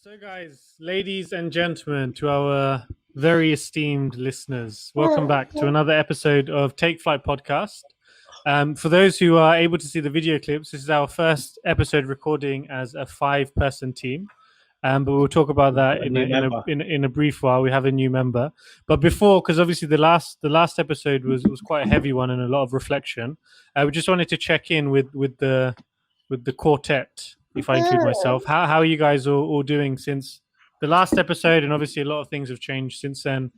So, guys, ladies and gentlemen, to our very esteemed listeners, welcome back to another episode of Take Flight Podcast. For those who are able to see the video clips, this is our first episode recording as a 5-person team. But we'll talk about that in a brief while. We have a new member, but before, because obviously the last episode was quite a heavy one and a lot of reflection. We just wanted to check in with the quartet, if I include myself. How are you guys all doing since the last episode? And obviously a lot of things have changed since then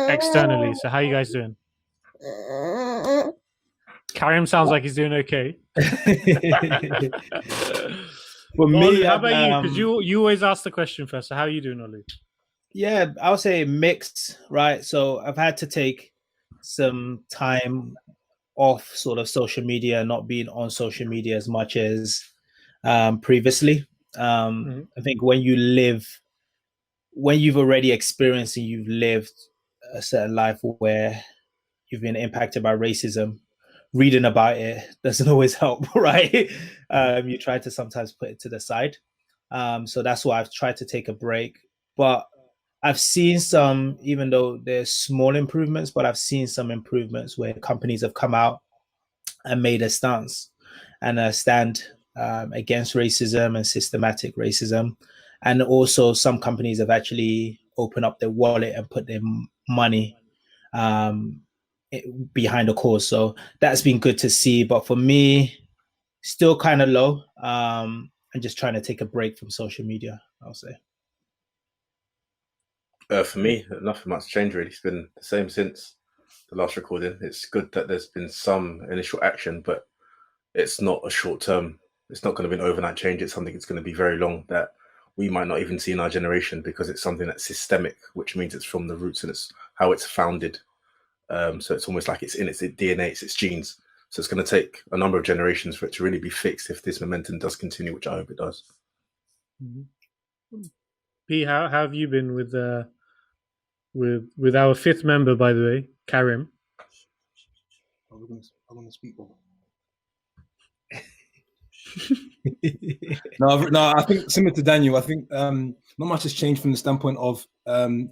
externally. So how are you guys doing? Karim sounds like he's doing okay. For me, Olu, how about you? Because you always ask the question first. So how are you doing, Olu? Yeah, I would say mixed, right? So I've had to take some time off sort of social media, not being on social media as much as previously. I think when you've already experienced and you've lived a certain life where you've been impacted by racism, reading about it doesn't always help, right? You try to sometimes put it to the side. So that's why I've tried to take a break. But I've seen some, even though there's small improvements, but I've seen some improvements where companies have come out and made a stance and a stand against racism and systematic racism. And also some companies have actually opened up their wallet and put their money behind the cause. So that's been good to see. But for me, still kind of low. I'm just trying to take a break from social media, I'll say. For me, nothing much changed really. It's been the same since the last recording. It's good that there's been some initial action, but it's not a short term. It's not going to be an overnight change. It's something that's going to be very long that we might not even see in our generation, because it's something that's systemic, which means it's from the roots and it's how it's founded. So it's almost like it's in its DNA, it's its genes. So it's going to take a number of generations for it to really be fixed if this momentum does continue, which I hope it does. P, how have you been with our 5th member, by the way, Karim? I'm going to speak over. No, I think similar to Daniel, I think not much has changed from the standpoint of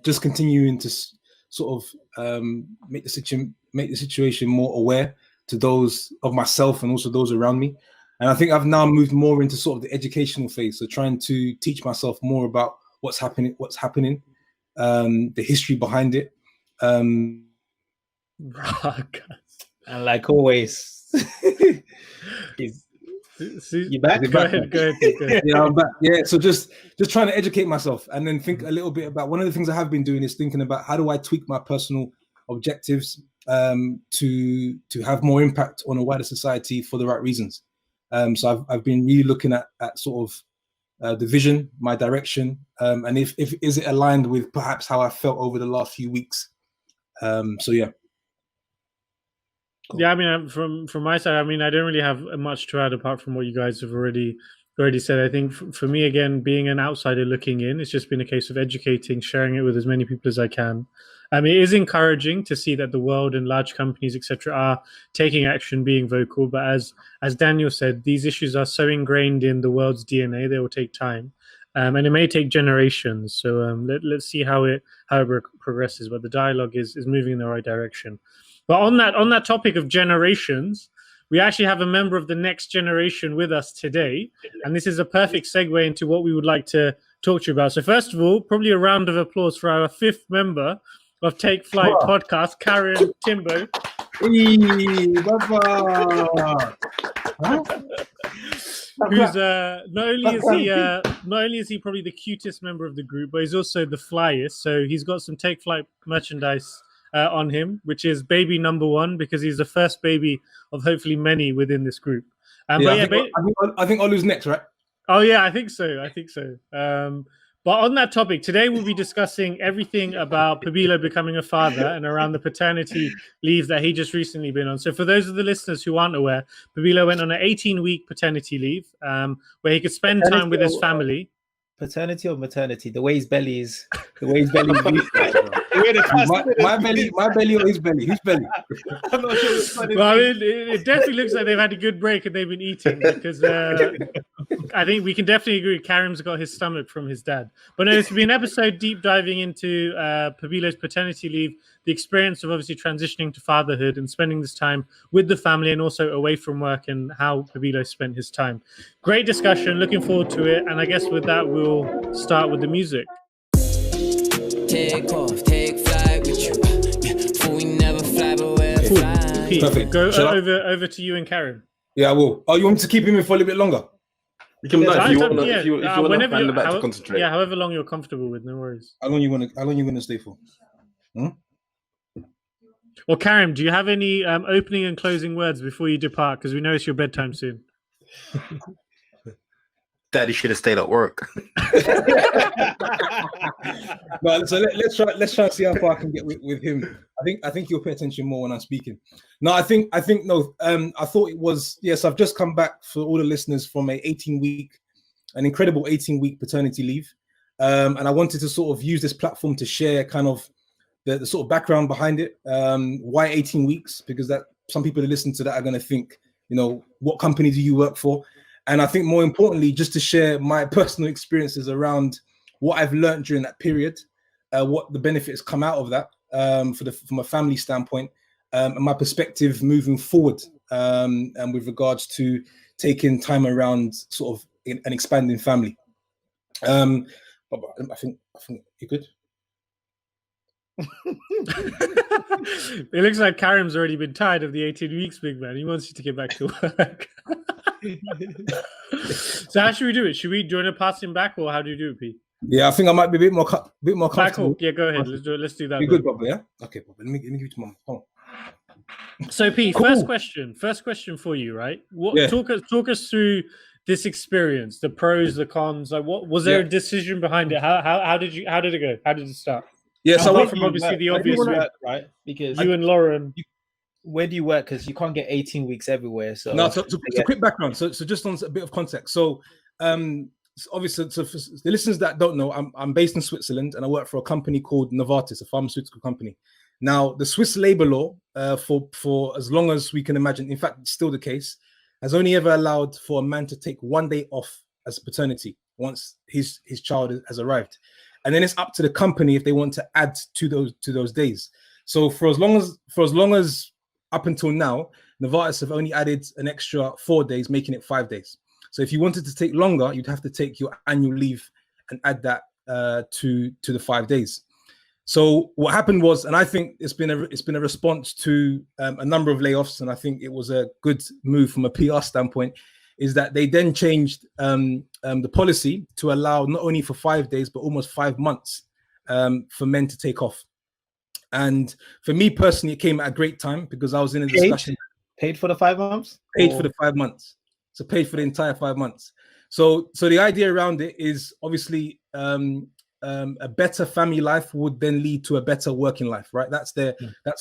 just continuing to sort of make the situation more aware to those of myself and also those around me. And I think I've now moved more into sort of the educational phase, so trying to teach myself more about what's happening, the history behind it. And like always, you back? Go ahead. Yeah, I'm back. Yeah, so just trying to educate myself and then think a little bit about, one of the things I have been doing is thinking about how do I tweak my personal objectives to have more impact on a wider society for the right reasons. So I've been really looking at sort of the vision, my direction, and if is it aligned with perhaps how I felt over the last few weeks. So yeah. Cool. Yeah, I mean, from my side, I mean, I don't really have much to add apart from what you guys have already said. I think for me, again, being an outsider looking in, it's just been a case of educating, sharing it with as many people as I can. It is encouraging to see that the world and large companies, etc., are taking action, being vocal. But as Daniel said, these issues are so ingrained in the world's DNA; they will take time, and it may take generations. So let's see how it progresses. But the dialogue is moving in the right direction. But on that topic of generations, we actually have a member of the next generation with us today, and this is a perfect segue into what we would like to talk to you about. So first of all, probably a round of applause for our 5th member of Take Flight Podcast, Karim Timbo. Who's not only is he probably the cutest member of the group, but he's also the flyest. So he's got some Take Flight merchandise on him, which is baby number 1, because he's the first baby of hopefully many within this group. I think Olu's next, right? Oh yeah, I think so. But on that topic, today we'll be discussing everything about Pabilo becoming a father and around the paternity leave that he just recently been on. So for those of the listeners who aren't aware, Pabilo went on an 18-week paternity leave where he could spend time with his family. Paternity or maternity? The way his belly is. my belly or his belly? Whose belly? I'm not sure which one is Well, I which. mean, it definitely looks like they've had a good break and they've been eating because I think we can definitely agree Karim's got his stomach from his dad. But no, it's been an episode deep diving into Pabilo's paternity leave, the experience of obviously transitioning to fatherhood and spending this time with the family and also away from work and how Pabilo spent his time. Great discussion. Looking forward to it. And I guess with that, we'll start with the music. Take off, take flight with you. For we never fly, but we're flying. Pete, Perfect. go Shall I- over to you and Karim. Yeah, I will. Oh, you want me to keep him in for a little bit longer? You can Yeah, if you so want yeah, if you want to whenever hand you- them back how- to concentrate. Yeah, however long you're comfortable with, no worries. How long you gonna stay for? Well, Karim, do you have any opening and closing words before you depart? Because we know it's your bedtime soon. Daddy should have stayed at work. No, so let's try and see how far I can get with him. I think you'll pay attention more when I'm speaking. No, I think no. I thought it was yes. I've just come back for all the listeners from an incredible 18-week paternity leave, and I wanted to sort of use this platform to share kind of the sort of background behind it. Why 18 weeks? Because that some people who listen to that are going to think, what company do you work for? And I think more importantly, just to share my personal experiences around what I've learned during that period, what the benefits come out of that from a family standpoint, and my perspective moving forward, and with regards to taking time around sort of an expanding family. I think you're good. It looks like Karim's already been tired of the 18 weeks, big man. He wants you to get back to work. So how should we do it? Do you want to pass him back, or how do you do it, Pete? Yeah, I think I might be a bit more Back comfortable. up. Yeah, go ahead. Let's do that. You good, Bob? Yeah. Okay, Bob. Let me give it to Mom. Come on. So, Pete, Cool. first question for you, right? Yeah. Talk us through this experience, the pros, the cons. Like, what was there a decision behind it? How did it go? How did it start? Yeah, so Apart what, from obviously the Where do you obvious, work, right? Because you and Lauren. where do you work? Because you can't get 18 weeks everywhere. So no, so quick background. So just on a bit of context. So obviously, so for the listeners that don't know, I'm based in Switzerland and I work for a company called Novartis, a pharmaceutical company. Now, the Swiss labor law, for as long as we can imagine, in fact, it's still the case, has only ever allowed for a man to take 1 day off as paternity once his child has arrived, and then it's up to the company if they want to add to those days. So for as long as up until now, Novartis have only added an extra 4 days, making it 5 days. So if you wanted to take longer, you'd have to take your annual leave and add that to the 5 days. So what happened was, and I think it's been a response to a number of layoffs, and I think it was a good move from a PR standpoint, is that they then changed the policy to allow not only for 5 days but almost 5 months for men to take off. And for me personally, it came at a great time because I was in a discussion. Paid for the 5 months? Paid for the 5 months. So paid for the entire 5 months. So the idea around it is obviously a better family life would then lead to a better working life, right? That's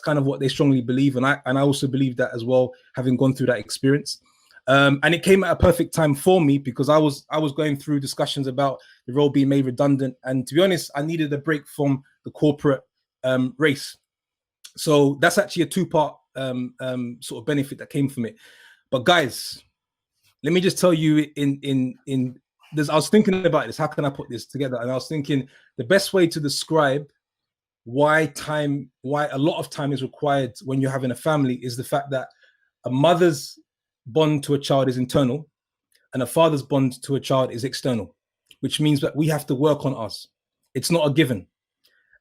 kind of what they strongly believe, and I also believe that as well, having gone through that experience. And it came at a perfect time for me because I was going through discussions about the role being made redundant, and to be honest, I needed a break from the corporate race. So that's actually a two-part sort of benefit that came from it. But guys, let me just tell you, I was thinking about this. How can I put this together? And I was thinking the best way to describe why a lot of time is required when you're having a family is the fact that a mother's bond to a child is internal and a father's bond to a child is external, which means that we have to work on us. It's not a given.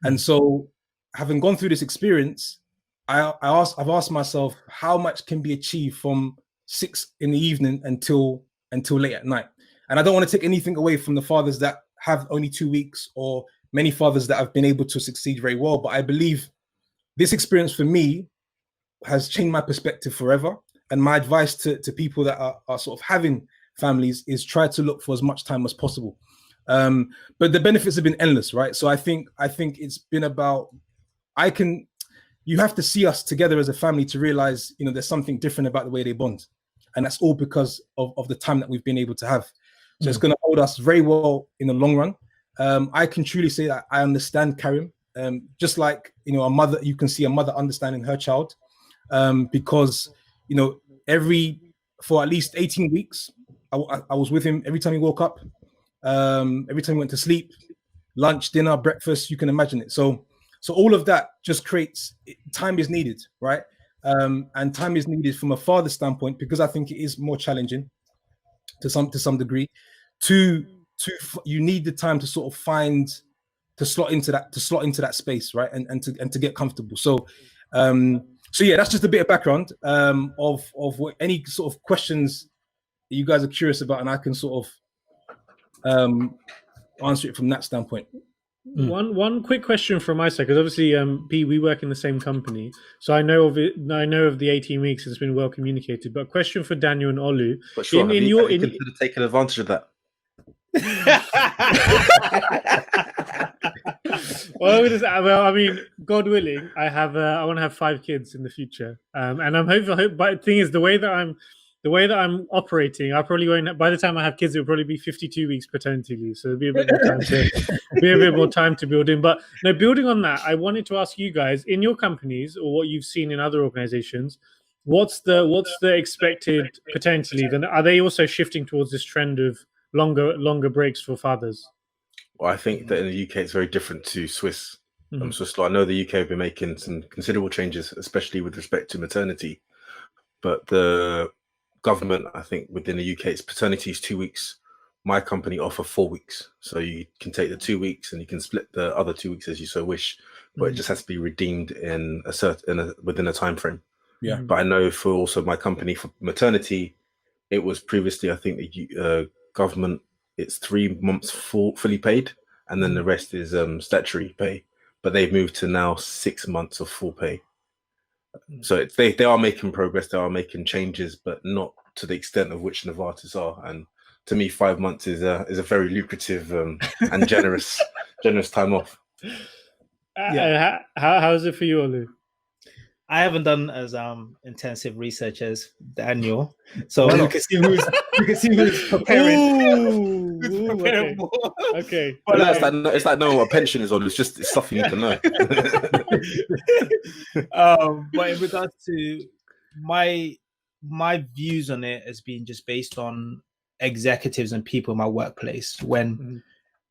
And so having gone through this experience, I've asked myself how much can be achieved from 6 p.m. until late at night. And I don't want to take anything away from the fathers that have only 2 weeks or many fathers that have been able to succeed very well. But I believe this experience for me has changed my perspective forever. And my advice to people that are sort of having families is try to look for as much time as possible. But the benefits have been endless, right? So I think it's been about, you have to see us together as a family to realize, there's something different about the way they bond. And that's all because of the time that we've been able to have. So it's going to hold us very well in the long run. I can truly say that I understand Karim just like, you know, a mother, you can see a mother understanding her child, because, you know, for at least 18 weeks, I was with him every time he woke up, every time he went to sleep, lunch, dinner, breakfast, you can imagine it. So all of that just creates, time is needed, right? And time is needed from a father's standpoint, because I think it is more challenging to some degree. You need the time to sort of slot into that space, right? And to get comfortable. So yeah, that's just a bit of background of what any sort of questions that you guys are curious about, and I can sort of answer it from that standpoint. One quick question from my side, because obviously, P, we work in the same company, so I know of it. I know of the 18 weeks. It's been well communicated. But question for Daniel and Olu: But sure, have you considered taking advantage of that? Well, I mean, God willing, I want to have 5 kids in the future, and I'm hopeful. But the thing is, the way that I'm operating, I probably won't. By the time I have kids, it'll probably be 52 weeks paternity leave, so there'll be a bit more time to build in. But no, building on that, I wanted to ask you guys, in your companies or what you've seen in other organizations, what's the expected paternity leave, and are they also shifting towards this trend of longer breaks for fathers? Well, I think that in the UK it's very different to Swiss. Swiss law. I know the UK have been making some considerable changes, especially with respect to maternity. But the government, I think within the UK, it's paternity is 2 weeks. My company offer 4 weeks, so you can take the 2 weeks and you can split the other 2 weeks as you so wish. But it just has to be redeemed in within a time frame. Yeah. But I know for also my company for maternity, it was previously, I think the government, it's 3 months fully paid, and then the rest is statutory pay. But they've moved to now 6 months of full pay. So they are making progress, they are making changes, but not to the extent of which Novartis are. And to me, 5 months is a very lucrative and generous time off. How is it for you, Olu? I haven't done as intensive research as Daniel, so we can see who's preparing. Okay. But it's like knowing what a pension is on. It's stuff you need to know. But in regards to my views on it has been just based on executives and people in my workplace when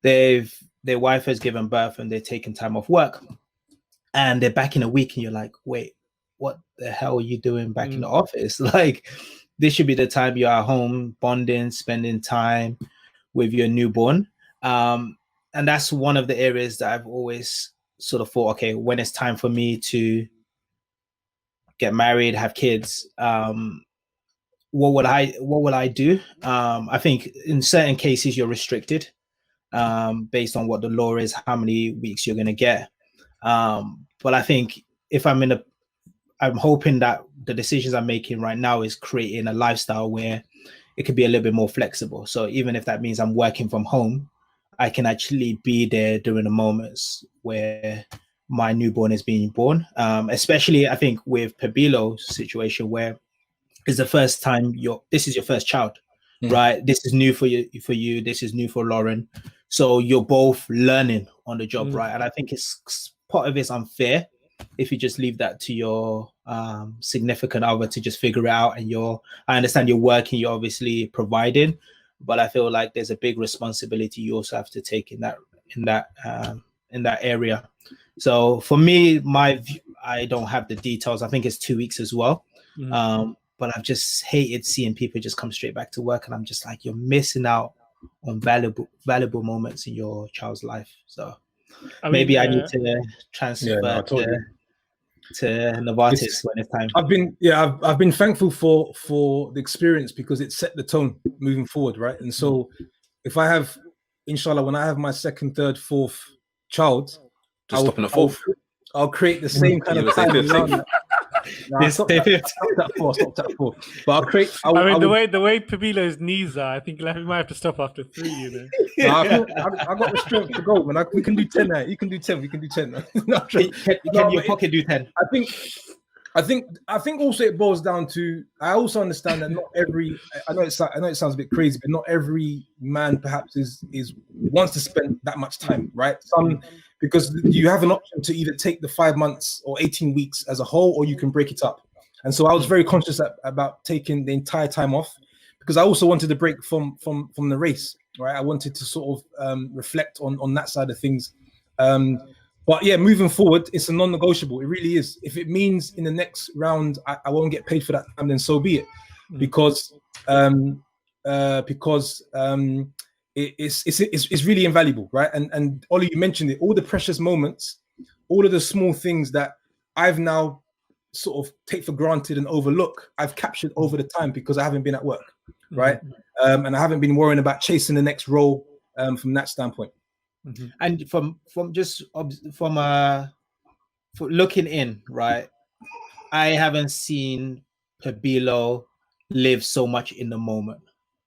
their wife has given birth and they're taking time off work and they're back in a week and you're like, wait, what the hell are you doing back in the office? Like, this should be the time you're at home bonding, spending time with your newborn. And that's one of the areas that I've always sort of thought, okay, when it's time for me to get married, have kids, what will I do? I think in certain cases you're restricted based on what the law is, how many weeks you're going to get. But I think if I'm hoping that the decisions I'm making right now is creating a lifestyle where it could be a little bit more flexible. So even if that means I'm working from home, I can actually be there during the moments where my newborn is being born. Especially, I think with Pabilo's situation, where it's the first time this is your first child, right? This is new for you. This is new for Lauren. So you're both learning on the job, right? And I think it's part of it's unfair if you just leave that to your significant other to just figure it out. And I understand you're working, you're obviously providing, but I feel like there's a big responsibility you also have to take in that area. So for me, I don't have the details. I think it's 2 weeks as well. But I've just hated seeing people just come straight back to work, and I'm just like, you're missing out on valuable moments in your child's life. So I need to transfer to Novartis when it's time. I've been thankful for the experience because it set the tone moving forward, right? And so if I have, inshallah, when I have my second, third, fourth child, stopping at fourth. I'll create the same kind of time around that. I stopped at four. But I'll create. The way Pabilo's knees are, I think we might have to stop after 3. You know. I got the strength to go, man. We can do 10 now. You can do 10. We can do 10. Can your pocket do 10? I think also it boils down to. I also understand that not every. I know it sounds a bit crazy, but not every man perhaps is wants to spend that much time, right? because you have an option to either take the 5 months or 18 weeks as a whole, or you can break it up. And so I was very conscious about taking the entire time off, because I also wanted to break from the race, right? I wanted to sort of reflect on that side of things. But yeah, moving forward, it's a non-negotiable. It really is. If it means in the next round I won't get paid for that time, then so be it, because it's really invaluable, right? And Ollie, you mentioned it. All the precious moments, all of the small things that I've now sort of take for granted and overlook, I've captured over the time because I haven't been at work, right? And I haven't been worrying about chasing the next role from that standpoint. And from looking in, right, I haven't seen Pabilo live so much in the moment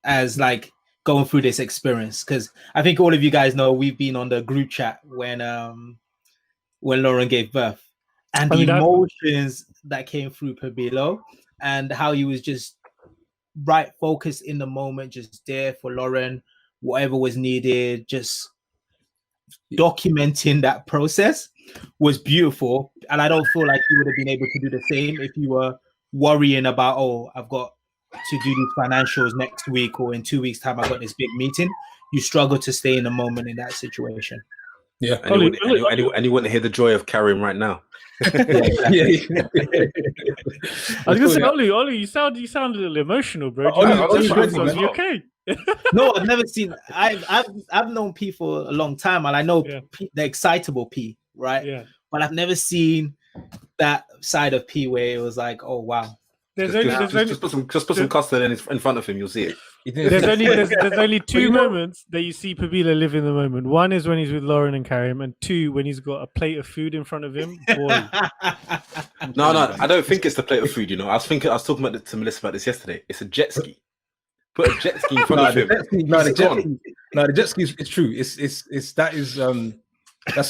as like going through this experience, because I think all of you guys know we've been on the group chat when Lauren gave birth, and the emotions that came through Pabilo, and how he was just right focused in the moment, just there for Lauren, whatever was needed, just documenting that process was beautiful. And I don't feel like you would have been able to do the same if you were worrying about, oh, I've got to do these financials next week, or in 2 weeks' time I got this big meeting. You struggle to stay in the moment in that situation. Yeah, and you wouldn't hear the joy of carrying right now. I was gonna say, Ollie, you sound a little emotional, bro. You okay? No, I've never seen. I've known P for a long time, and I know P, the excitable P, right? Yeah. But I've never seen that side of P where it was like, oh wow. Just put some custard in front of him, you'll see it. There's only two moments that you see Pabilo live in the moment. One is when he's with Lauren and Karim, and two when he's got a plate of food in front of him. Boy. No, I don't think it's the plate of food. I was talking to Melissa about this yesterday. It's a jet ski. Put a jet ski in front of him. The jet ski is true. That's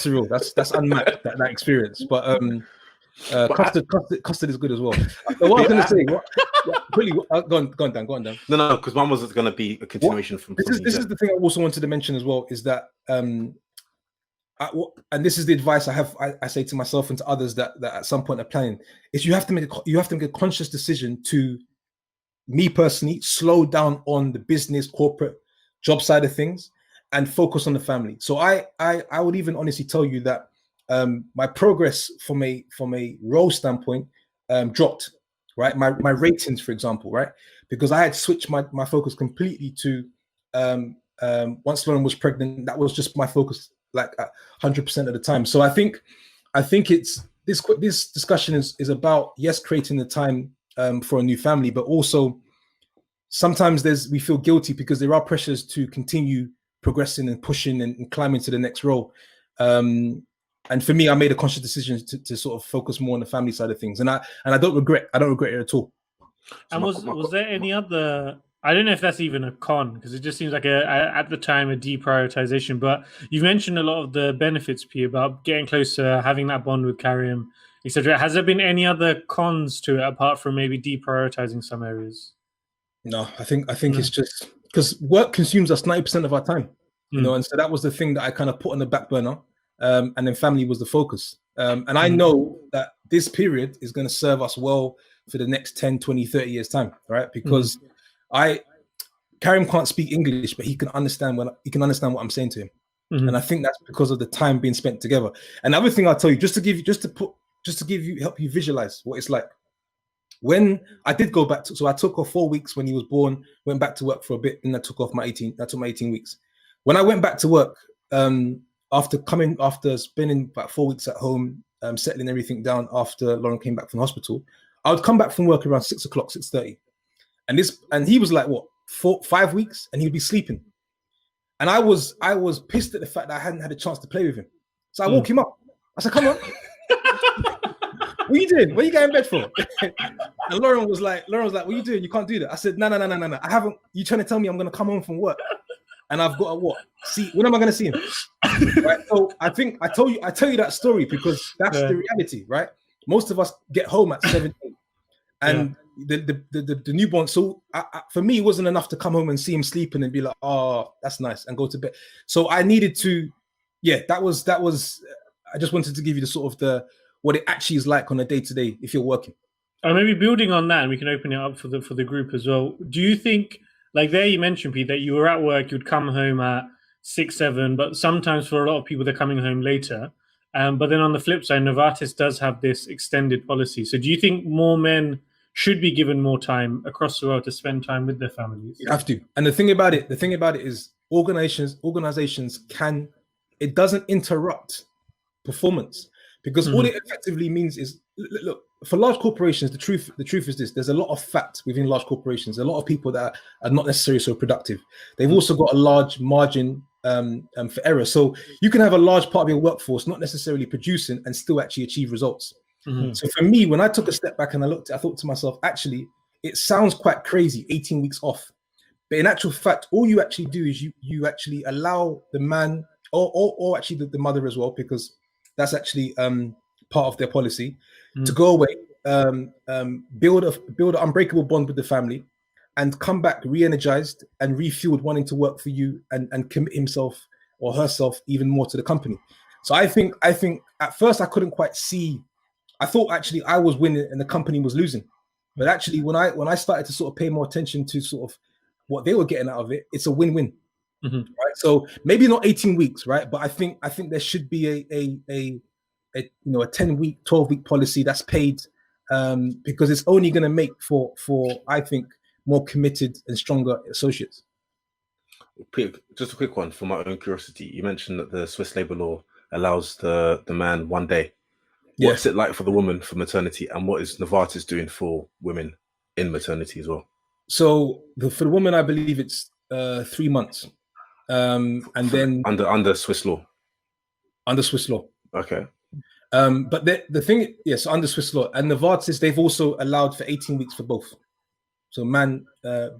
surreal. That's unmatched, that experience. But custard is good as well. So what I was going to say, go on, Dan. No, because mine was going to be a continuation from. This is the thing I also wanted to mention as well, is that and this is the advice I say to myself and to others that at some point are planning, is you have to make a conscious decision to, me personally, slow down on the business, corporate, job side of things and focus on the family. So I would even honestly tell you that my progress from a role standpoint dropped, right? My ratings, for example, right? Because I had switched my focus completely to once Lauren was pregnant, that was just my focus, like 100% of the time. So I think it's this discussion is about, yes, creating the time for a new family, but also sometimes we feel guilty because there are pressures to continue progressing and pushing and climbing to the next role. And for me, I made a conscious decision to sort of focus more on the family side of things, and I don't regret it at all. And was there any other? I don't know if that's even a con, because it just seems like at the time a deprioritization. But you mentioned a lot of the benefits, P, about getting closer, having that bond with Karim, etc. Has there been any other cons to it apart from maybe deprioritizing some areas? No, I think it's just because work consumes us 90% of our time, you know, and so that was the thing that I kind of put on the back burner. And then family was the focus. And I know that this period is going to serve us well for the next 10, 20, 30 years time, right? Because Karim can't speak English, but he can understand what I'm saying to him. And I think that's because of the time being spent together. Another thing I'll tell you, help you visualize what it's like. When I did go back so I took off 4 weeks when he was born, went back to work for a bit, and I took my 18 weeks. When I went back to work, after spending about 4 weeks at home, settling everything down after Lauren came back from the hospital, I would come back from work around 6 o'clock, 6:30. And he was like, what, 5 weeks? And he'd be sleeping. And I was pissed at the fact that I hadn't had a chance to play with him. So I woke him up. I said, come on. What are you doing? What are you getting in bed for? And Lauren was like, what are you doing? You can't do that. I said, no. I haven't. You trying to tell me I'm going to come home from work and I've got to see, when am I going to see him? Right. So I think I tell you that story because that's the reality, right? Most of us get home at 7, 8, and the newborn. So for me, it wasn't enough to come home and see him sleeping and be like, oh, that's nice, and go to bed. So I needed to, that was I just wanted to give you the sort of what it actually is like on a day-to-day if you're working. Maybe building on that, and we can open it up for the group as well. Do you think, like there you mentioned, Pete, that you were at work, you'd come home at 6, 7, but sometimes for a lot of people they're coming home later. But then on the flip side, Novartis does have this extended policy. So do you think more men should be given more time across the world to spend time with their families? You have to. And the thing about it is organizations it doesn't interrupt performance, because all it effectively means is, look, for large corporations, the truth is this: there's a lot of fat within large corporations, a lot of people that are not necessarily so productive. They've also got a large margin for error. So you can have a large part of your workforce not necessarily producing and still actually achieve results. So for me, when I took a step back and I thought to myself, actually, it sounds quite crazy, 18 weeks off. But in actual fact, all you actually do is you actually allow the man or actually the mother as well, because that's actually part of their policy, to go away, build an unbreakable bond with the family, and come back re-energized and refueled, wanting to work for you and commit himself or herself even more to the company. So I think at first I couldn't quite see. I thought actually I was winning and the company was losing. But actually when I started to sort of pay more attention to sort of what they were getting out of it, it's a win-win. Right? So maybe not 18 weeks, right? But I think there should be a 10-week, 12-week policy that's paid, because it's only going to make for I think more committed and stronger associates. Just a quick one for my own curiosity. You mentioned that the Swiss labour law allows the man 1 day. What's it like for the woman for maternity, and what is Novartis doing for women in maternity as well? So for the woman, I believe it's 3 months, and then under Swiss law. Under Swiss law. Okay. But the thing, yes, under Swiss law, and Novartis, they've also allowed for 18 weeks for both. So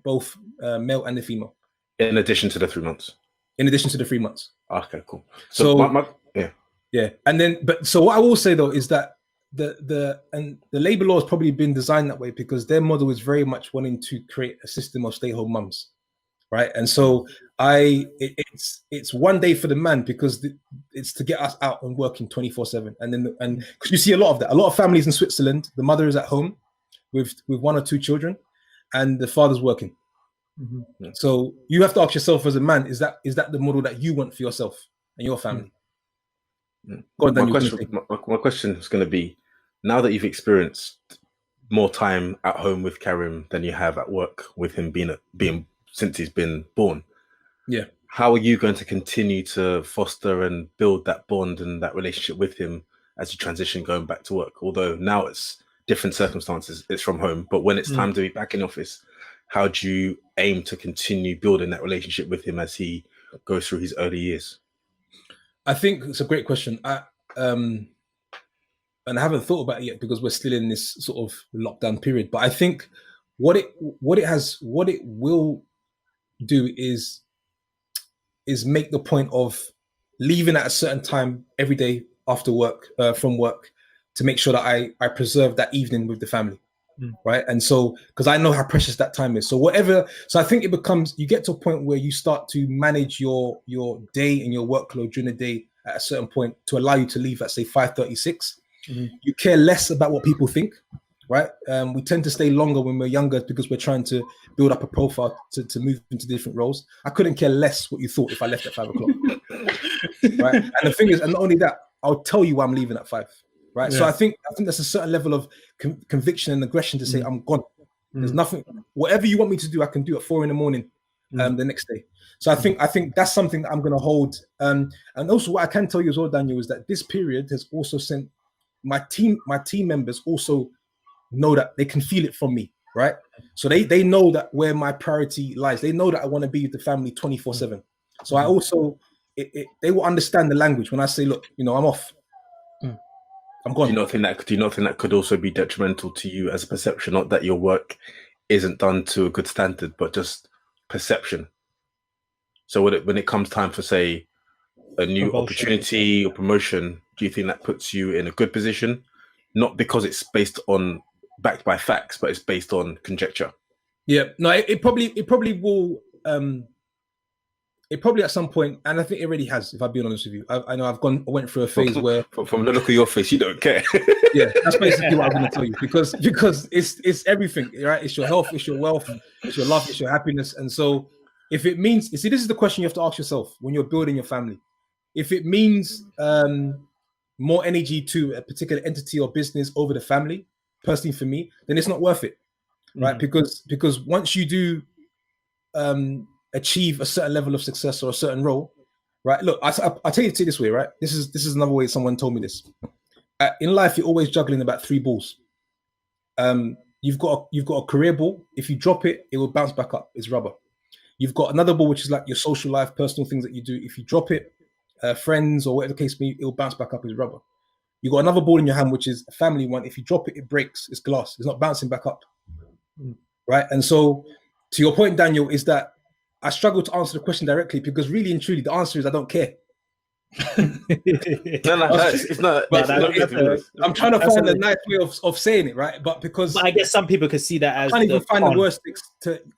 both male and the female. In addition to the 3 months. In addition to the 3 months. Okay, cool. So yeah. And then, but so what I will say though is that the labor law has probably been designed that way because their model is very much wanting to create a system of stay-home mums, right? And so it's 1 day for the man because it's to get us out and working 24/7, and because you see a lot of that. A lot of families in Switzerland, the mother is at home with 1 or 2 children, and the father's working. So you have to ask yourself as a man: is that the model that you want for yourself and your family? My question is going to be: now that you've experienced more time at home with Karim than you have at work with him being since he's been born, how are you going to continue to foster and build that bond and that relationship with him as you transition going back to work? Although now it's different circumstances, it's from home, but when it's time to be back in office, how do you aim to continue building that relationship with him as he goes through his early years? I think it's a great question. And I haven't thought about it yet because we're still in this sort of lockdown period. But I think what it will do is make the point of leaving at a certain time every day after work, from work, to make sure that I preserve that evening with the family. Right. And so, because I know how precious that time is. So I think you get to a point where you start to manage your day and your workload during the day at a certain point to allow you to leave at say 5:36. You care less about what people think, right? We tend to stay longer when we're younger because we're trying to build up a profile to move into different roles. I couldn't care less what you thought if I left at 5 o'clock. Right. And the thing is, and not only that, I'll tell you why I'm leaving at 5. Right. Yeah. So I think there's a certain level of conviction and aggression to say I'm gone. There's nothing, whatever you want me to do, I can do at 4 a.m. The next day. So I think that's something that I'm going to hold. And also what I can tell you as well, Daniel, is that this period has also sent my team members also know that they can feel it from me. Right. So they know that where my priority lies. They know that I want to be with the family 24/7. So I also, they will understand the language when I say, look, I'm off. I'm gone. Do you not think that could also be detrimental to you as a perception? Not that your work isn't done to a good standard, but just perception. So when it comes time for, say, a new opportunity or promotion, do you think that puts you in a good position? Not because it's backed by facts, but it's based on conjecture. Yeah, no, it probably will. it probably at some point, and I think it already has. If I'm being honest with you, I know I went through a phase where, from the look of your face, you don't care. yeah, that's basically what I'm going to tell you, because it's everything, right? It's your health, it's your wealth, it's your love, it's your happiness. And so, if it means, you see, this is the question you have to ask yourself when you're building your family. If it means more energy to a particular entity or business over the family, personally for me, then it's not worth it, right? Because once you do achieve a certain level of success or a certain role, right? Look, I tell you this way, right? This is another way someone told me this. In life, you're always juggling about 3 balls. You've got a career ball. If you drop it, it will bounce back up. It's rubber. You've got another ball, which is like your social life, personal things that you do. If you drop it, friends or whatever the case may be, it will bounce back up as rubber. You got another ball in your hand, which is a family one. If you drop it, it breaks. It's glass. It's not bouncing back up, right? And so, to your point, Daniel, is that I struggle to answer the question directly, because really and truly, the answer is I don't care. It's not. I'm trying to find a nice way of saying it, right? But because I guess some people could see that as I can't even find the worst because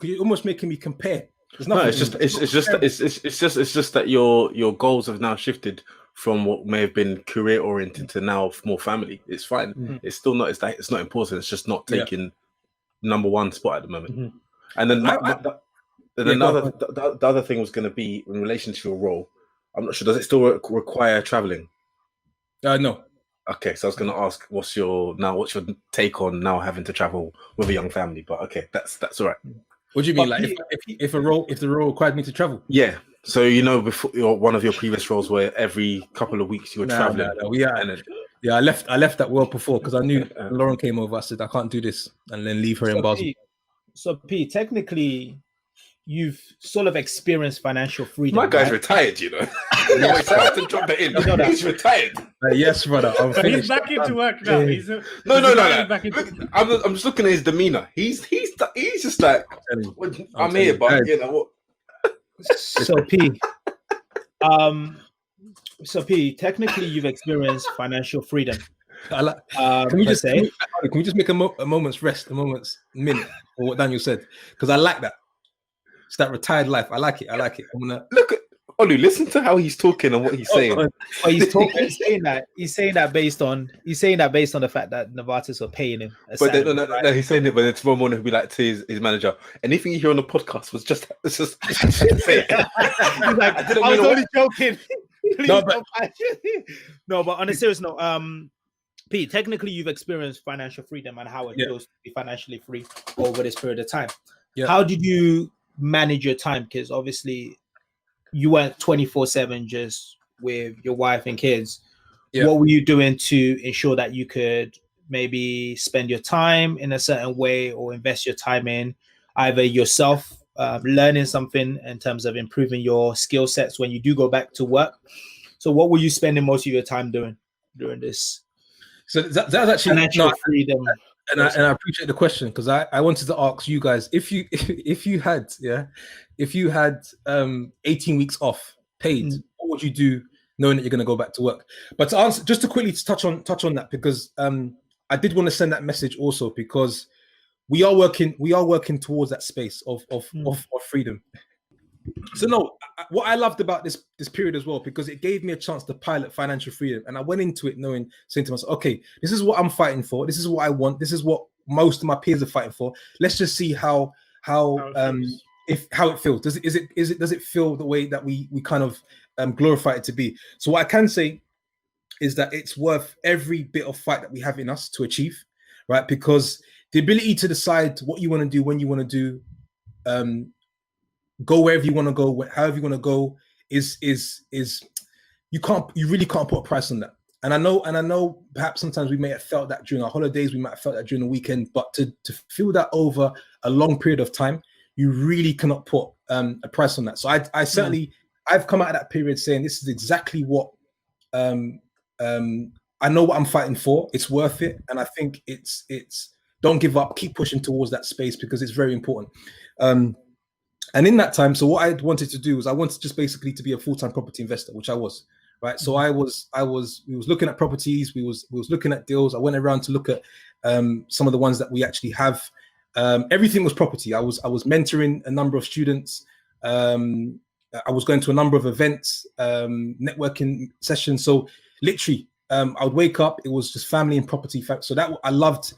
you're almost making me compare. No, it's just that your goals have now shifted from what may have been career oriented to now more family. It's fine. It's still not. It's not important. It's just not taking number one spot at the moment. And then the other thing was going to be in relation to your role. I'm not sure. Does it still require traveling? No. Okay, so I was going to ask, what's your take on now having to travel with a young family? But okay, that's all right. What do you mean, like if the role required me to travel? Yeah. So before one of your previous roles, where every couple of weeks you were traveling. I left that world before, because I knew when Lauren came over. I said I can't do this and then leave her in Basel. So P, technically, you've sort of experienced financial freedom. My guy's retired, you know. So I have to drop that in. He's retired. Yes, brother. He's back into work now. No. I'm just looking at his demeanor. He's just like, I'm here, but you know what? So P, technically, you've experienced financial freedom. Can we just make a moment's rest, a minute for what Daniel said? Because I like that. It's that retired life. I like it. I'm gonna look at Olu. Listen to how he's talking and what he's saying. He's saying that based on the fact that Novartis are paying him. No, he's saying it. But then tomorrow morning he'll be like to his manager, anything you hear on the podcast was just say it. He's like, I was only joking. No, but on a serious note, Pete, technically you've experienced financial freedom and how it feels to be financially free over this period of time. Yeah. How did you manage your time? Because obviously you weren't 24/7 just with your wife and kids. What were you doing to ensure that you could maybe spend your time in a certain way, or invest your time in either yourself learning something in terms of improving your skill sets when you do go back to work? So what were you spending most of your time doing during this? So that's actually financial freedom. And I appreciate the question, because I wanted to ask you guys, if you had 18 weeks off paid, what would you do knowing that you're going to go back to work? But to answer, just to quickly touch on that, because I did want to send that message also, because we are working towards that space of freedom. So no, what I loved about this period as well, because it gave me a chance to pilot financial freedom, and I went into it saying to myself, okay, this is what I'm fighting for, this is what I want, this is what most of my peers are fighting for. Let's just see how it feels. Does it feel the way that we kind of glorify it to be? So what I can say is that it's worth every bit of fight that we have in us to achieve, right? Because the ability to decide what you want to do, when you want to do, go wherever you want to go, however you want to go, is you really can't put a price on that. And I know perhaps sometimes we may have felt that during our holidays, we might have felt that during the weekend, but to feel that over a long period of time, you really cannot put a price on that. So I certainly I've come out of that period saying this is exactly what I know what I'm fighting for. It's worth it, and I think it's don't give up, keep pushing towards that space, because it's very important. And in that time, so what I wanted to do was I wanted just basically to be a full-time property investor, which I was, right? So we was looking at properties, we was looking at deals. I went around to look at some of the ones that we actually have. Everything was property. I was mentoring a number of students. I was going to a number of events, networking sessions. So literally, I would wake up. It was just family and property. So that I loved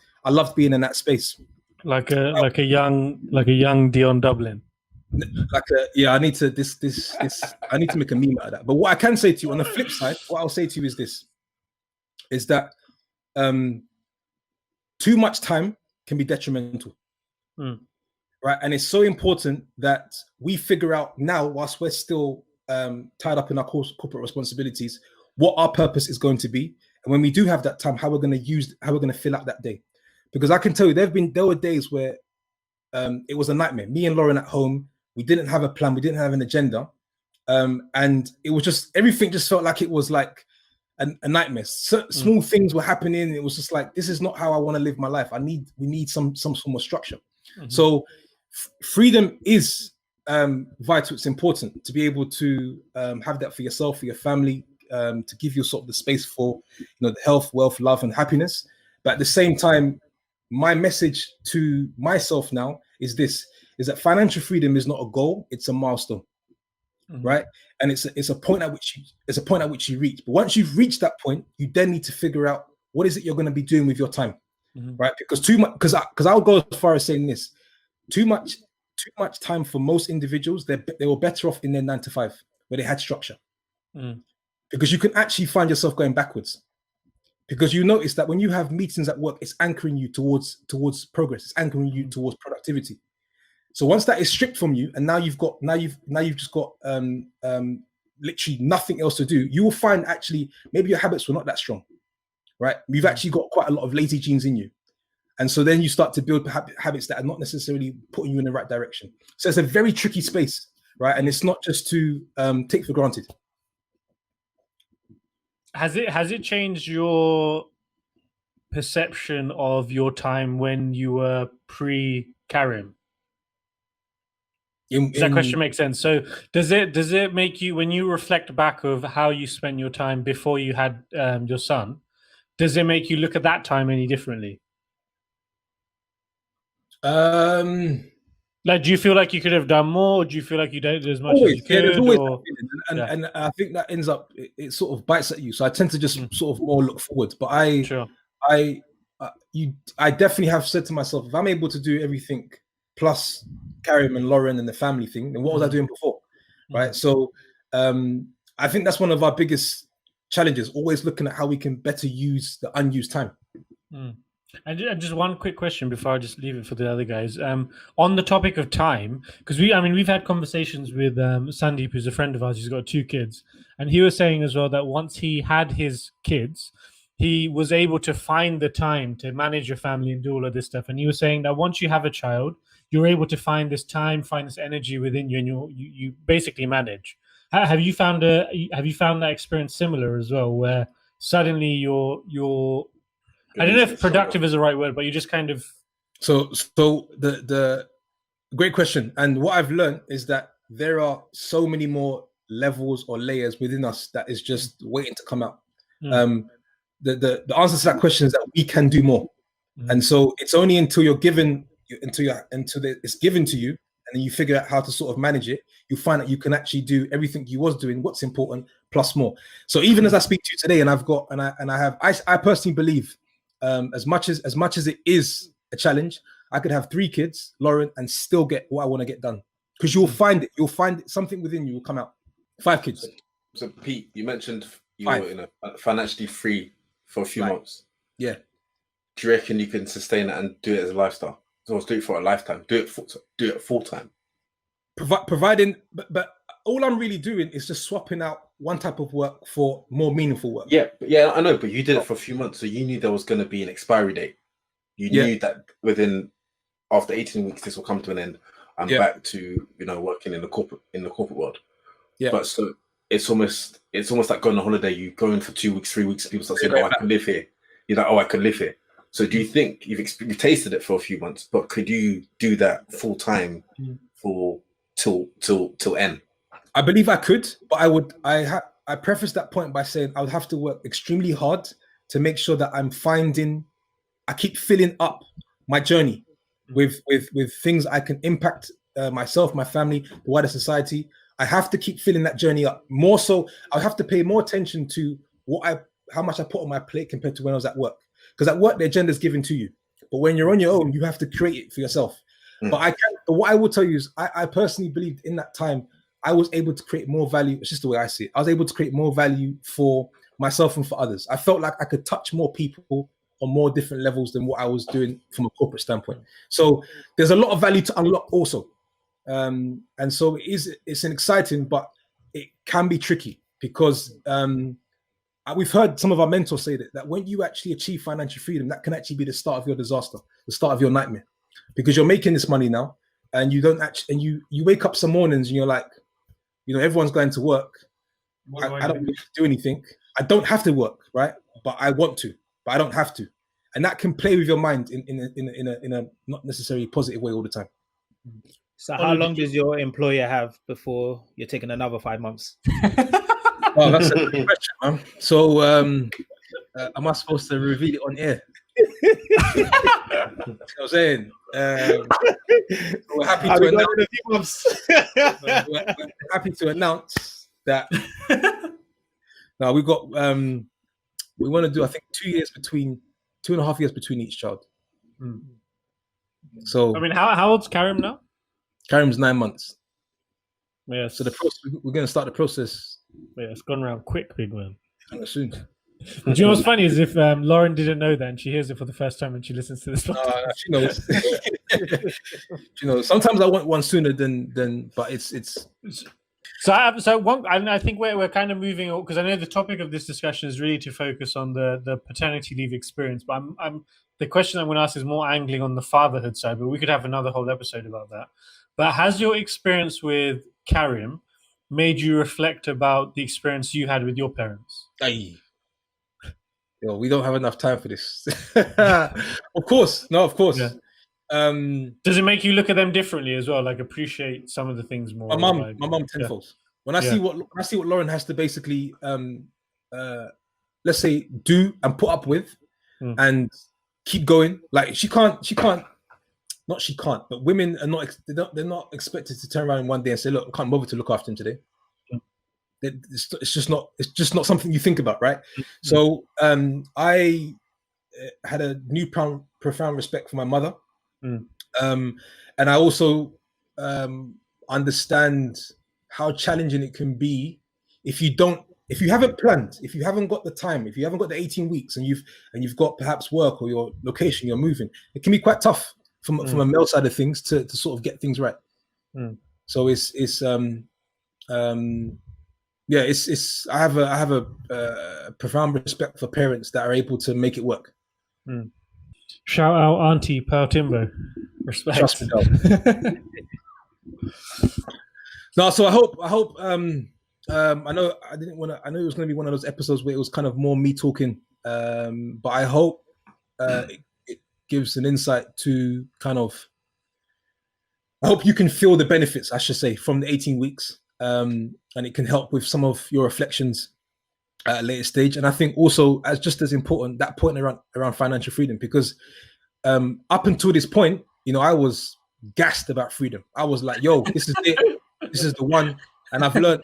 being in that space. Like a young Dion Dublin. I need to I need to make a meme out of that. But what I can say to you on the flip side, what I'll say to you is this: is that too much time can be detrimental. Right, and it's so important that we figure out now, whilst we're still tied up in our corporate responsibilities, what our purpose is going to be, and when we do have that time, how we're going to fill out that day. Because I can tell you, there were days where it was a nightmare. Me and Lauren at home, we didn't have a plan, we didn't have an agenda, and it was just everything just felt like it was like a nightmare. Small things were happening. It was just like, this is not how I want to live my life. We need some form of structure. So freedom is vital. It's important to be able to have that for yourself, for your family, to give you sort of the space for the health, wealth, love, and happiness. But at the same time, my message to myself now is that financial freedom is not a goal; it's a milestone, right? And it's a point at which you reach. But once you've reached that point, you then need to figure out what is it you're going to be doing with your time, right? Because too much, because I'll go as far as saying this: too much time for most individuals, they were better off in their 9 to 5 where they had structure, because you can actually find yourself going backwards. Because you notice that when you have meetings at work, it's anchoring you towards progress. It's anchoring you towards productivity. So once that is stripped from you, and now you've just got literally nothing else to do, you will find actually maybe your habits were not that strong, right? You've actually got quite a lot of lazy genes in you, and so then you start to build habits that are not necessarily putting you in the right direction. So it's a very tricky space, right? And it's not just to take for granted. Has it changed your perception of your time when you were pre-Karim? Does that question make sense? So does it make you, when you reflect back of how you spent your time before you had your son, does it make you look at that time any differently? Like, do you feel like you could have done more? Or do you feel like you don't do as much as you could? There's always and I think that ends up, it sort of bites at you. So I tend to just sort of more look forward. But I definitely have said to myself, if I'm able to do everything plus Karim and Lauren and the family thing, then what was I doing before? Right. So I think that's one of our biggest challenges, always looking at how we can better use the unused time. And just one quick question before I just leave it for the other guys. On the topic of time, because we've had conversations with Sandeep, who's a friend of ours, who's got 2 kids, and he was saying as well that once he had his kids, he was able to find the time to manage your family and do all of this stuff. And he was saying that once you have a child, you're able to find this time, find this energy within you, and you basically manage. Have you found that experience similar as well, where suddenly you're I don't know if productive is the right word, but you just kind of. So the great question. And what I've learned is that there are so many more levels or layers within us that is just waiting to come out. The answer to that question is that we can do more. And so it's only until it's given to you, and then you figure out how to sort of manage it, you find that you can actually do everything you was doing, what's important, plus more. So even as I speak to you today, and I personally believe, as much as it is a challenge, I could have 3 kids, Lauren, and still get what I want to get done. Because you'll find something within you will come out. 5 kids. So Pete, you mentioned you were financially free for a few months. Yeah. Do you reckon you can sustain that and do it as a lifestyle? So do it for a lifetime. Do it full time. Providing, but all I'm really doing is just swapping out one type of work for more meaningful work. Yeah, I know, but you did it for a few months, so you knew there was going to be an expiry date. You knew that after 18 weeks this will come to an end. I'm back to working in the corporate world. Yeah. But so it's almost like going on holiday. You go in for 2 weeks, 3 weeks, people start saying, "Oh, I can live here." You're like, "Oh, I can live here." So do you think you've tasted it for a few months, but could you do that full time for till end? I believe I could, but I preface that point by saying I would have to work extremely hard to make sure that I keep filling up my journey with things I can impact myself, my family, the wider society, I have to keep filling that journey up. More so, I have to pay more attention to how much I put on my plate compared to when I was at work. Because at work, the agenda is given to you. But when you're on your own, you have to create it for yourself. But what I will tell you is I personally believed in that time, I was able to create more value. It's just the way I see it. I was able to create more value for myself and for others. I felt like I could touch more people on more different levels than what I was doing from a corporate standpoint. So there's a lot of value to unlock also. And so it's an exciting, but it can be tricky because we've heard some of our mentors say that when you actually achieve financial freedom, that can actually be the start of your disaster, the start of your nightmare, because you're making this money now and you don't actually, and you wake up some mornings and you're like, everyone's going to work. I don't really do anything. I don't have to work, right? But I want to, but I don't have to. And that can play with your mind in a not necessarily positive way all the time. So how long does your employer have before you're taking another 5 months? Oh, that's a good question, man. So am I supposed to reveal it on air? You know what I'm saying? We're happy to announce. We're happy to announce that. Now we've got. We want to do, I think, 2.5 years between each child. So I mean, how old's Karim now? Karim's 9 months. Yeah. So the process, we're going to start the process. Yeah, it's gone around quick, big man. Soon. Do you know what's funny is if Lauren didn't know that and she hears it for the first time when she listens to this podcast. She knows. She knows. Sometimes I want one sooner than but it's. So one, I think we're kind of moving on because I know the topic of this discussion is really to focus on the paternity leave experience. But the question I'm going to ask is more angling on the fatherhood side, but we could have another whole episode about that. But has your experience with Karim made you reflect about the experience you had with your parents? Aye. Yo, we don't have enough time for this. Of course. Yeah. Does it make you look at them differently as well? Like appreciate some of the things more? My mum tenfold. Yeah. When I see what Lauren has to basically let's say do and put up with and keep going. Like she can't. Not she can't, but women are not. They're not expected to turn around one day and say, "Look, I can't bother to look after him today." It's just not something you think about, right? So I had a profound respect for my mother, and I also understand how challenging it can be if you haven't planned, if you haven't got the time, if you haven't got the 18 weeks, and you've got perhaps work or your location, you're moving. It can be quite tough from a male side of things to sort of get things right. So it's I have a profound respect for parents that are able to make it work. Shout out Auntie Pearl Timbo. Respect. Trust me, no, so I hope I know I know it was going to be one of those episodes where it was kind of more me talking, but I hope it gives an insight to kind of. I hope you can feel the benefits, I should say, from the 18 weeks. And it can help with some of your reflections at a later stage. And I think also, as just as important, that point around financial freedom, because up until this point, I was gassed about freedom. I was like, yo, this is it. This is the one. And I've learned,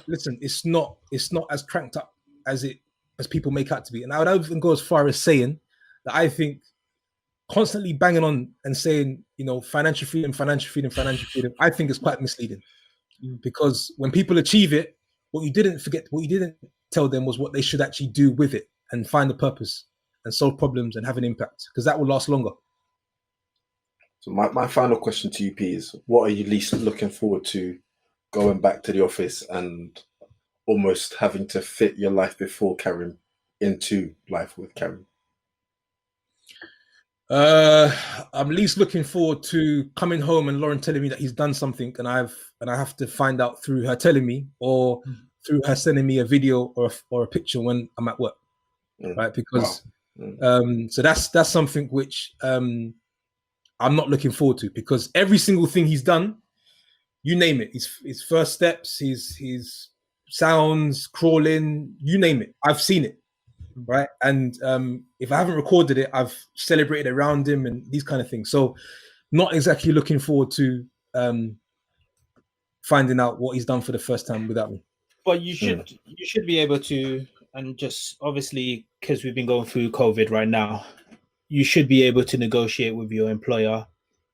listen, it's not as cranked up as people make out to be. And I would even go as far as saying that I think constantly banging on and saying, financial freedom, I think is quite misleading. Because when people achieve it, what you didn't tell them was what they should actually do with it and find a purpose and solve problems and have an impact, because that will last longer. So my final question to you, P, is what are you least looking forward to going back to the office and almost having to fit your life before Karim into life with Karim? I'm least looking forward to coming home and Lauren telling me that he's done something, and I have to find out through her telling me or through her sending me a video or a picture when I'm at work, right? Because so that's something which I'm not looking forward to, because every single thing he's done, you name it, his first steps, his sounds, crawling, you name it, I've seen it. Right. And if I haven't recorded it, I've celebrated around him and these kind of things. So not exactly looking forward to finding out what he's done for the first time without me. But you should be able to, and just obviously because we've been going through COVID right now, you should be able to negotiate with your employer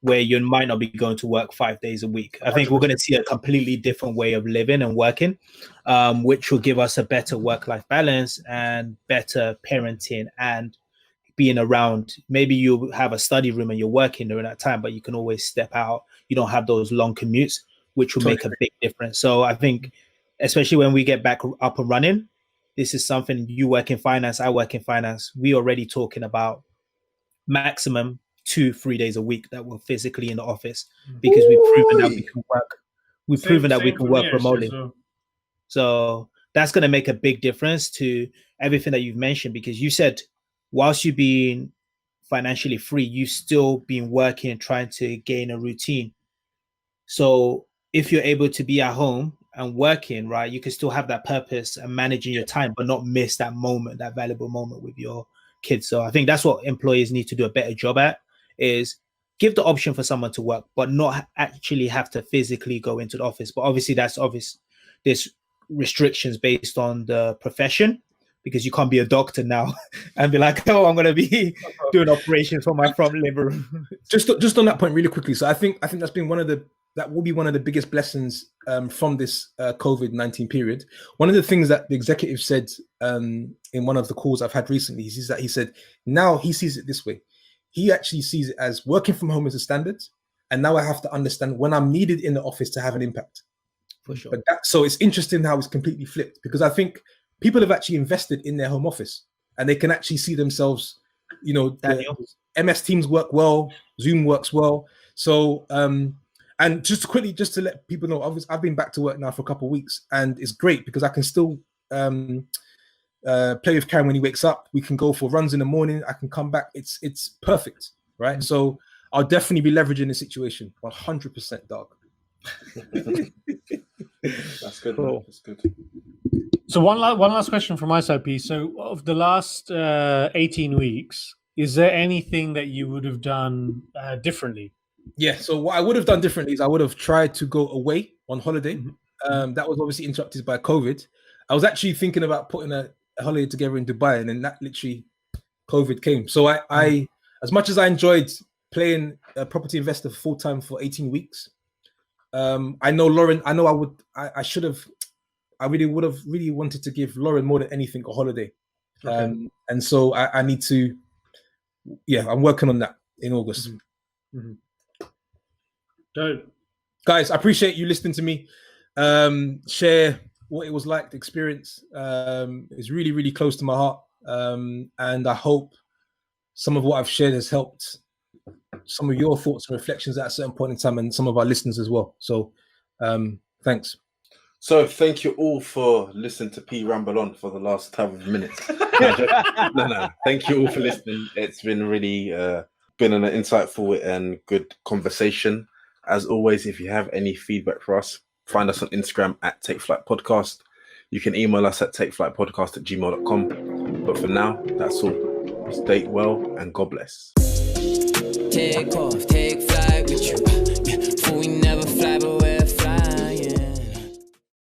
where you might not be going to work 5 days a week. I think we're going to see a completely different way of living and working, which will give us a better work-life balance and better parenting and being around. Maybe you have a study room and you're working during that time, but you can always step out. You don't have those long commutes, which will make a big difference. So I think, especially when we get back up and running, this is something. You work in finance, I work in finance. We already talking about maximum 2-3 days a week that we're physically in the office, because we've proven that we can work. We've proven that we can work remotely. So that's going to make a big difference to everything that you've mentioned, because you said whilst you've been financially free, you've still been working, trying to gain a routine. So if you're able to be at home and working, right, you can still have that purpose and managing your time, but not miss that moment, that valuable moment with your kids. So I think that's what employers need to do a better job at, is give the option for someone to work, but not actually have to physically go into the office. But obviously that's obvious. There's restrictions based on the profession, because you can't be a doctor now and be like, oh, I'm going to be doing operations for my front liver. Just on that point really quickly. So I think that's been that will be one of the biggest blessings from this COVID-19 period. One of the things that the executive said in one of the calls I've had recently is that he said now he sees it this way. He actually sees it as working from home as a standard, and now I have to understand when I'm needed in the office to have an impact. For sure. But so it's interesting how it's completely flipped, because I think people have actually invested in their home office and they can actually see themselves, MS Teams work well, Zoom works well. So, and just quickly, just to let people know, I've been back to work now for a couple of weeks, and it's great because I can still play with Karen when he wakes up. We can go for runs in the morning. I can come back. It's perfect, right? So I'll definitely be leveraging the situation 100%, dog. That's good. Cool. That's good. So one last question from my side, P. So of the last 18 weeks, is there anything that you would have done differently? Yeah. So what I would have done differently is I would have tried to go away on holiday. That was obviously interrupted by COVID. I was actually thinking about putting a holiday together in Dubai, and then that literally COVID came. So I as much as I enjoyed playing a property investor full time for 18 weeks, I know Lauren. I know I should have. I really would have really wanted to give Lauren more than anything a holiday. Okay. And so I need to. Yeah, I'm working on that in August. Dope. Guys, I appreciate you listening to me. Share what it was like, the experience. It's really, really close to my heart. And I hope some of what I've shared has helped some of your thoughts and reflections at a certain point in time, and some of our listeners as well. So thanks. So thank you all for listening to P ramble on for the last 12 minutes. No. Thank you all for listening. It's been really been an insightful and good conversation. As always, if you have any feedback for us, find us on Instagram at TakeFlight Podcast. You can email us at takeflightpodcast@gmail.com. But for now, that's all. Stay well and God bless. Take off, take flight.